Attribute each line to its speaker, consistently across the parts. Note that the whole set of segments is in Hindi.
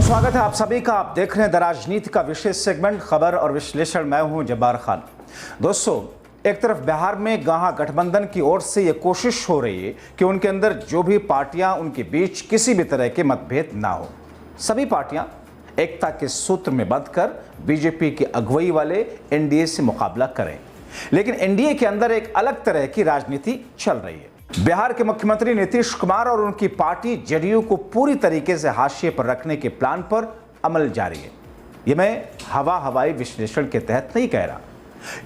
Speaker 1: बहुत स्वागत है आप सभी का। आप देख रहे हैं द राजनीति का विशेष सेगमेंट खबर और विश्लेषण। मैं हूं जब्बार खान। दोस्तों, एक तरफ बिहार में गठबंधन की ओर से यह कोशिश हो रही है कि उनके अंदर जो भी पार्टियां उनके बीच किसी भी तरह के मतभेद ना हो, सभी पार्टियां एकता के सूत्र में बंधकर बीजेपी की अगुवाई वाले एनडीए से मुकाबला करें। लेकिन एनडीए के अंदर एक अलग तरह की राजनीति चल रही है। बिहार के मुख्यमंत्री नीतीश कुमार और उनकी पार्टी जेडीयू को पूरी तरीके से हाशिए पर रखने के प्लान पर अमल जारी है। यह मैं हवाई विश्लेषण के तहत नहीं कह रहा।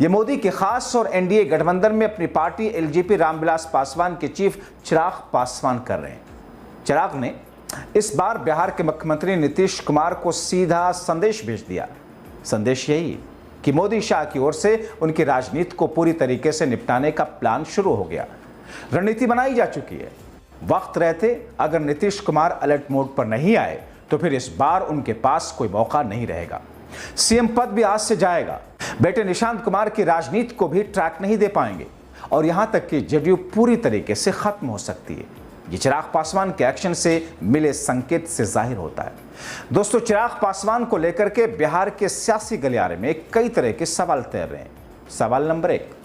Speaker 1: यह मोदी के खास और एनडीए गठबंधन में अपनी पार्टी एलजेपी रामविलास पासवान के चीफ चिराग पासवान कर रहे हैं। चिराग ने इस बार बिहार के मुख्यमंत्री नीतीश कुमार को सीधा संदेश भेज दिया। संदेश यही कि मोदी शाह की ओर से उनकी राजनीति को पूरी तरीके से निपटाने का प्लान शुरू हो गया। रणनीति बनाई जा चुकी है। वक्त रहते अगर नीतीश कुमार अलर्ट मोड पर नहीं आए तो फिर इस बार उनके पास कोई मौका नहीं रहेगा। सीएम पद भी आज से जाएगा। बेटे निशांत कुमार की राजनीति को भी ट्रैक नहीं दे पाएंगे और यहां तक कि जेडीयू पूरी तरीके से खत्म हो सकती है। ये चिराग पासवान के एक्शन से मिले संकेत से जाहिर होता है। दोस्तों, चिराग पासवान को लेकर के बिहार के सियासी गलियारे में कई तरह के सवाल तैर रहे हैं। सवाल नंबर 1,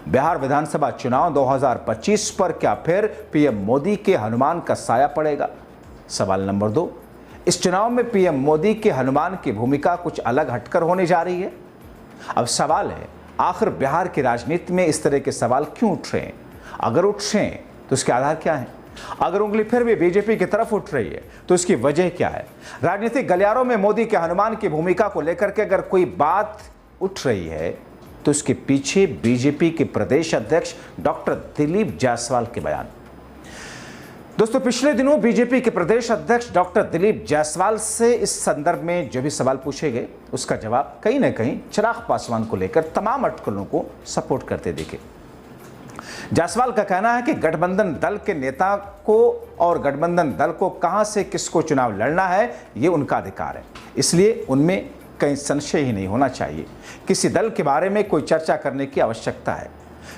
Speaker 1: बिहार विधानसभा चुनाव 2025 पर क्या फिर पीएम मोदी के हनुमान का साया पड़ेगा? सवाल नंबर 2, इस चुनाव में पीएम मोदी के हनुमान की भूमिका कुछ अलग हटकर होने जा रही है। अब सवाल है, आखिर बिहार की राजनीति में इस तरह के सवाल क्यों उठ रहे हैं? अगर उठ रहे हैं तो उसके आधार क्या है? अगर उंगली फिर भी बीजेपी की तरफ उठ रही है तो इसकी वजह क्या है? राजनीतिक गलियारों में मोदी के हनुमान की भूमिका को लेकर के अगर कोई बात उठ रही है तो इसके पीछे बीजेपी के प्रदेश अध्यक्ष डॉक्टर दिलीप जायसवाल के बयान। दोस्तों, पिछले दिनों बीजेपी के प्रदेश अध्यक्ष डॉक्टर दिलीप जायसवाल से इस संदर्भ में जो भी सवाल पूछे गए उसका जवाब कहीं ना कहीं चिराग पासवान को लेकर तमाम अटकलों को सपोर्ट करते दिखे। जायसवाल का कहना है कि गठबंधन दल के नेता को और गठबंधन दल को कहां से किसको चुनाव लड़ना है ये उनका अधिकार है, इसलिए उनमें कहीं संशय ही नहीं होना चाहिए। किसी दल के बारे में कोई चर्चा करने की आवश्यकता है।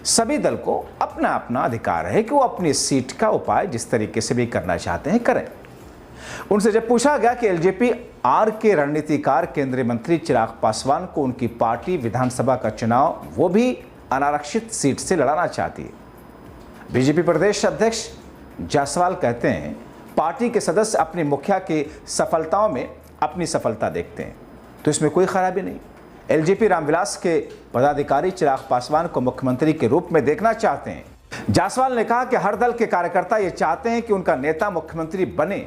Speaker 1: सभी दल को अपना अपना अधिकार है कि वो अपनी सीट का उपाय जिस तरीके से भी करना चाहते हैं करें। उनसे जब पूछा गया कि एलजेपी आर के रणनीतिकार केंद्रीय मंत्री चिराग पासवान को उनकी पार्टी विधानसभा का चुनाव वो भी अनारक्षित सीट से लड़ाना चाहती है, बीजेपी प्रदेश अध्यक्ष जायसवाल कहते हैं पार्टी के सदस्य अपने मुखिया की सफलताओं में अपनी सफलता देखते हैं तो इसमें कोई खराबी नहीं। एलजेपी रामविलास के पदाधिकारी चिराग पासवान को मुख्यमंत्री के रूप में देखना चाहते हैं। जायसवाल ने कहा कि हर दल के कार्यकर्ता ये चाहते हैं कि उनका नेता मुख्यमंत्री बने।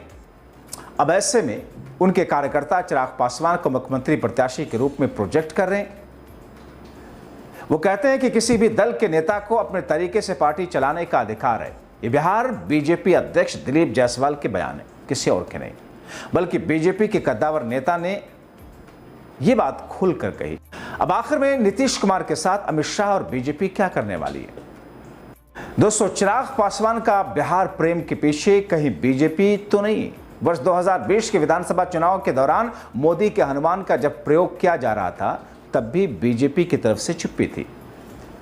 Speaker 1: अब ऐसे में उनके कार्यकर्ता चिराग पासवान को मुख्यमंत्री प्रत्याशी के रूप में प्रोजेक्ट कर रहे हैं। वो कहते हैं कि किसी भी दल के नेता को अपने तरीके से पार्टी चलाने का अधिकार है। ये बिहार बीजेपी अध्यक्ष दिलीप जायसवाल के बयान है, किसी और के नहीं, बल्कि बीजेपी के कद्दावर नेता ने ये बात खुलकर कही। अब आखिर में नीतीश कुमार के साथ अमित शाह और बीजेपी क्या करने वाली है? दोस्तों, चिराग पासवान का बिहार प्रेम के पीछे कहीं बीजेपी तो नहीं। वर्ष 2020 के विधानसभा चुनाव के दौरान मोदी के हनुमान का जब प्रयोग किया जा रहा था तब भी बीजेपी की तरफ से चुप्पी थी।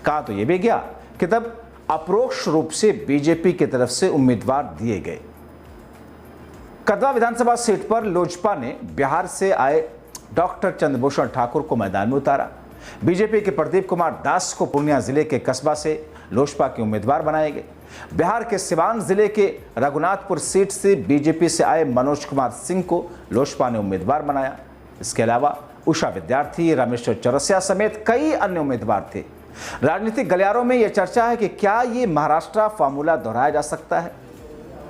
Speaker 1: कहा तो यह भी गया कि तब अप्रोक्ष रूप से बीजेपी की तरफ से उम्मीदवार दिए गए। कदवा विधानसभा सीट पर लोजपा ने बिहार से आए डॉक्टर चंद्रभूषण ठाकुर को मैदान में उतारा। बीजेपी के प्रदीप कुमार दास को पूर्णिया जिले के कस्बा से लोजपा के उम्मीदवार बनाए गए। बिहार के सिवान जिले के रघुनाथपुर सीट से बीजेपी से आए मनोज कुमार सिंह को लोजपा ने उम्मीदवार बनाया। इसके अलावा उषा विद्यार्थी, रामेश्वर चौरसिया समेत कई अन्य उम्मीदवार थे। राजनीतिक गलियारों में यह चर्चा है कि क्या ये महाराष्ट्र फार्मूला दोहराया जा सकता है?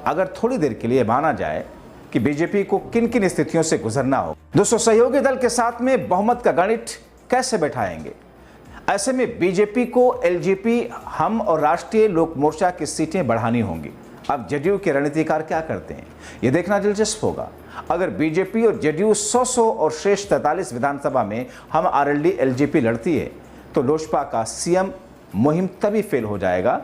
Speaker 1: अगर थोड़ी देर के लिए माना जाए कि बीजेपी को किन किन स्थितियों से गुजरना हो। दोस्तों, सहयोगी दल के साथ में बहुमत का गणित कैसे बैठाएंगे? ऐसे में बीजेपी को एलजेपी, हम और राष्ट्रीय लोक मोर्चा की सीटें बढ़ानी होंगी। अब जेडीयू के रणनीतिकार क्या करते हैं ये देखना दिलचस्प होगा। अगर बीजेपी और जेडीयू 100 और शेष 43 विधानसभा में हम आरएलडी एलजेपी लड़ती है तो लोजपा का सीएम मुहिम तभी फेल हो जाएगा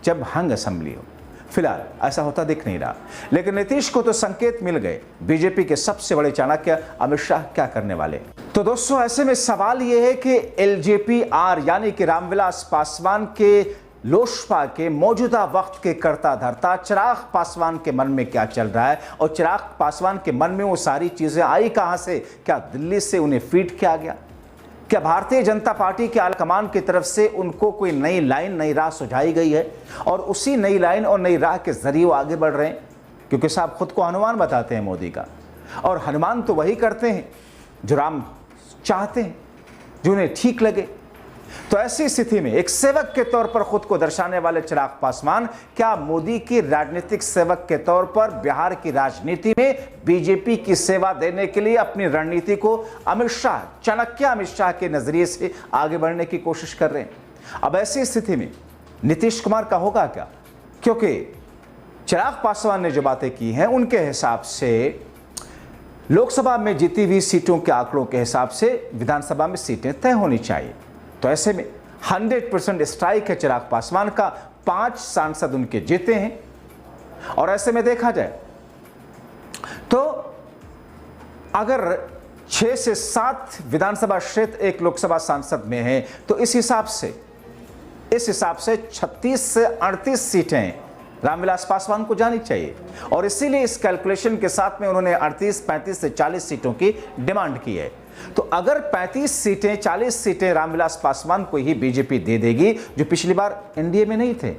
Speaker 1: जब हंग असेंबली हो। फिलहाल ऐसा होता दिख नहीं रहा, लेकिन नीतीश को तो संकेत मिल गए बीजेपी के सबसे बड़े चाणक्य अमित शाह क्या करने वाले। तो दोस्तों, ऐसे में सवाल यह है कि एलजेपी आर यानी कि रामविलास पासवान के लोजपा के मौजूदा वक्त के कर्ता धर्ता चिराग पासवान के मन में क्या चल रहा है और चिराग पासवान के मन में वो सारी चीजें आई कहां से? क्या दिल्ली से उन्हें फीड किया गया? क्या भारतीय जनता पार्टी के आलाकमान की तरफ से उनको कोई नई लाइन, नई राह सुझाई गई है और उसी नई लाइन और नई राह के जरिए वो आगे बढ़ रहे हैं? क्योंकि साहब खुद को हनुमान बताते हैं मोदी का, और हनुमान तो वही करते हैं जो राम चाहते हैं, जो उन्हें ठीक लगे। तो ऐसी स्थिति में एक सेवक के तौर पर खुद को दर्शाने वाले चिराग पासवान क्या मोदी की राजनीतिक सेवक के तौर पर बिहार की राजनीति में बीजेपी की सेवा देने के लिए अपनी रणनीति को अमित शाह, चाणक्य अमित शाह के नजरिए से आगे बढ़ने की कोशिश कर रहे हैं? अब ऐसी स्थिति में नीतीश कुमार का होगा क्या? क्योंकि चिराग पासवान ने जो बातें की हैं उनके हिसाब से लोकसभा में जीती हुई सीटों के आंकड़ों के हिसाब से विधानसभा में सीटें तय होनी चाहिए। तो ऐसे में 100% स्ट्राइक है चिराग पासवान का। 5 सांसद उनके जीते हैं और ऐसे में देखा जाए तो अगर 6 से 7 विधानसभा क्षेत्र एक लोकसभा सांसद में है तो इस हिसाब से 36 से 38 सीटें रामविलास पासवान को जानी चाहिए और इसीलिए इस कैलकुलेशन के साथ में उन्होंने 38, 35 से 40 सीटों की डिमांड की है। तो अगर 35 सीटें, 40 सीटें रामविलास पासवान को ही बीजेपी दे देगी जो पिछली बार एनडीए में नहीं थे,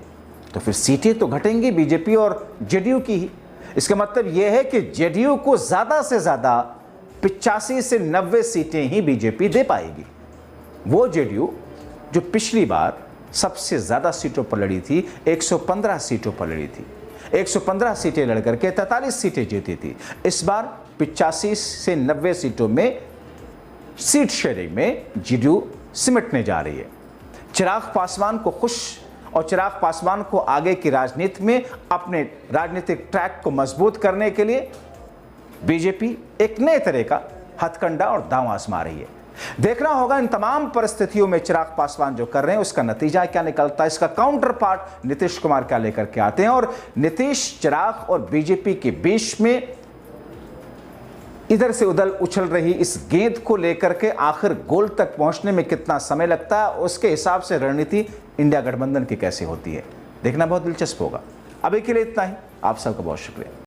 Speaker 1: तो फिर सीटें तो घटेंगी बीजेपी और जेडीयू की ही। इसका मतलब यह है कि जेडीयू को ज्यादा से ज्यादा 85 से 90 सीटें ही बीजेपी दे पाएगी। वो जेडीयू जो पिछली बार सबसे ज्यादा सीटों पर लड़ी थी, 115 सीटों पर लड़ी थी, 115 सीटें लड़ करके 43 सीटें जीती थी। इस बार 85 से 90 सीटों में सीट शेयरिंग में जेडीयू सिमटने जा रही है। चिराग पासवान को खुश और चिराग पासवान को आगे की राजनीति में अपने राजनीतिक ट्रैक को मजबूत करने के लिए बीजेपी एक नए तरह का हथकंडा और दांव आजमा रही है। देखना होगा इन तमाम परिस्थितियों में चिराग पासवान जो कर रहे हैं उसका नतीजा क्या निकलता है, इसका काउंटर पार्ट नीतीश कुमार क्या लेकर के आते हैं और नीतीश, चिराग और बीजेपी के बीच में इधर से उधर उछल रही इस गेंद को लेकर के आखिर गोल तक पहुंचने में कितना समय लगता है, उसके हिसाब से रणनीति इंडिया गठबंधन की कैसे होती है, देखना बहुत दिलचस्प होगा। अभी के लिए इतना ही। आप सबका बहुत शुक्रिया।